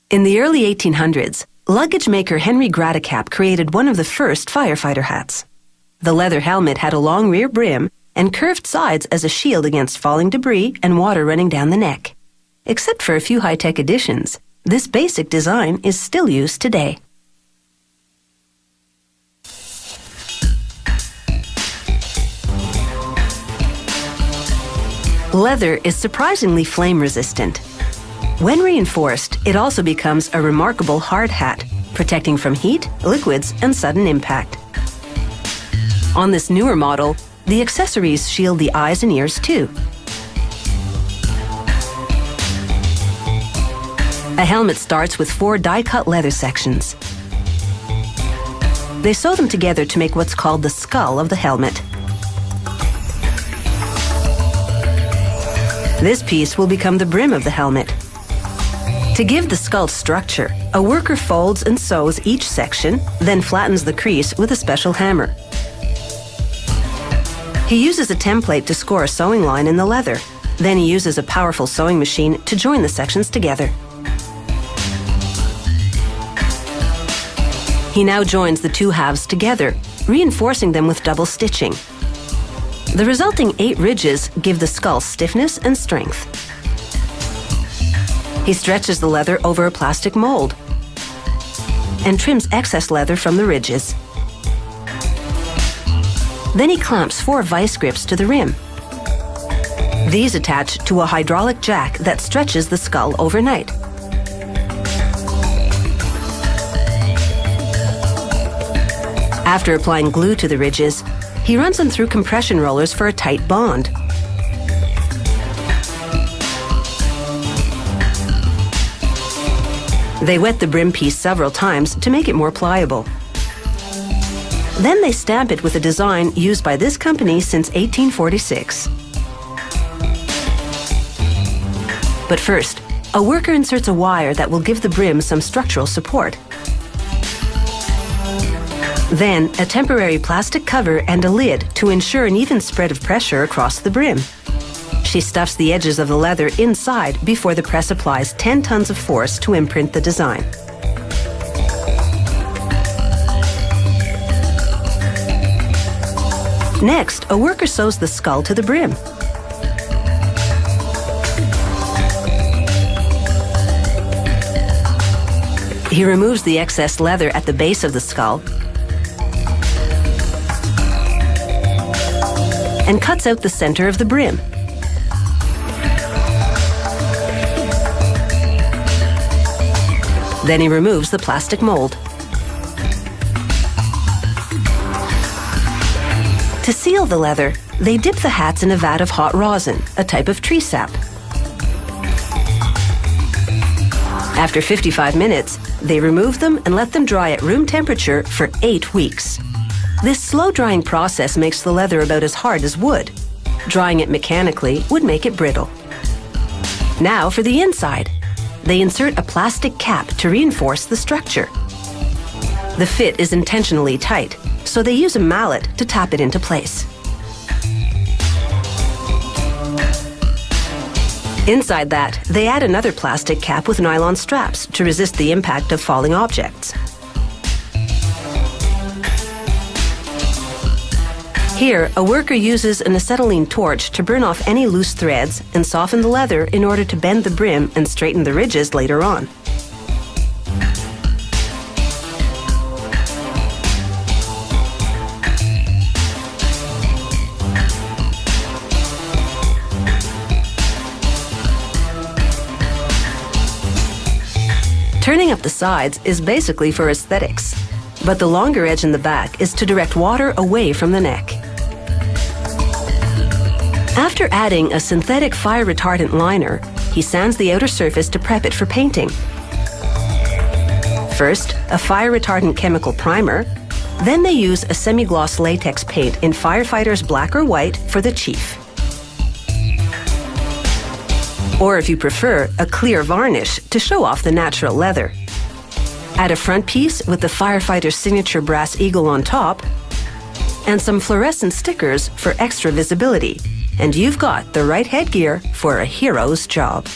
In the early 1800s, luggage maker Henry Gratacap created one of the first firefighter hats. The leather helmet had a long rear brim and curved sides as a shield against falling debris and water running down the neck. Except for a few high-tech additions, this basic design is still used today. Leather is surprisingly flame-resistant. When reinforced, it also becomes a remarkable hard hat, protecting from heat, liquids, and sudden impact. On this newer model, the accessories shield the eyes and ears too. A helmet starts with 4 die-cut leather sections. They sew them together to make what's called the skull of the helmet. This piece will become the brim of the helmet. To give the skull structure, a worker folds and sews each section, then flattens the crease with a special hammer. He uses a template to score a sewing line in the leather. Then he uses a powerful sewing machine to join the sections together. He now joins the 2 halves together, reinforcing them with double stitching. The resulting 8 ridges give the skull stiffness and strength. He stretches the leather over a plastic mold and trims excess leather from the ridges. Then he clamps 4 vice grips to the rim. These attach to a hydraulic jack that stretches the skull overnight. After applying glue to the ridges, he runs them through compression rollers for a tight bond. They wet the brim piece several times to make it more pliable. Then they stamp it with a design used by this company since 1846. But first, a worker inserts a wire that will give the brim some structural support. Then, a temporary plastic cover and a lid to ensure an even spread of pressure across the brim. She stuffs the edges of the leather inside before the press applies 10 tons of force to imprint the design. Next, a worker sews the skull to the brim. He removes the excess leather at the base of the skull and cuts out the center of the brim. Then he removes the plastic mold. To seal the leather, they dip the hats in a vat of hot rosin, a type of tree sap. After 55 minutes, they remove them and let them dry at room temperature for 8 weeks. This slow-drying process makes the leather about as hard as wood. Drying it mechanically would make it brittle. Now for the inside. They insert a plastic cap to reinforce the structure. The fit is intentionally tight, so they use a mallet to tap it into place. Inside that, they add another plastic cap with nylon straps to resist the impact of falling objects. Here, a worker uses an acetylene torch to burn off any loose threads and soften the leather in order to bend the brim and straighten the ridges later on. Turning up the sides is basically for aesthetics, but the longer edge in the back is to direct water away from the neck. After adding a synthetic fire-retardant liner, he sands the outer surface to prep it for painting. First, a fire-retardant chemical primer, then they use a semi-gloss latex paint in Firefighter's black or white for the chief. Or if you prefer, a clear varnish to show off the natural leather. Add a front piece with the Firefighter's signature brass eagle on top, and some fluorescent stickers for extra visibility. And you've got the right headgear for a hero's job.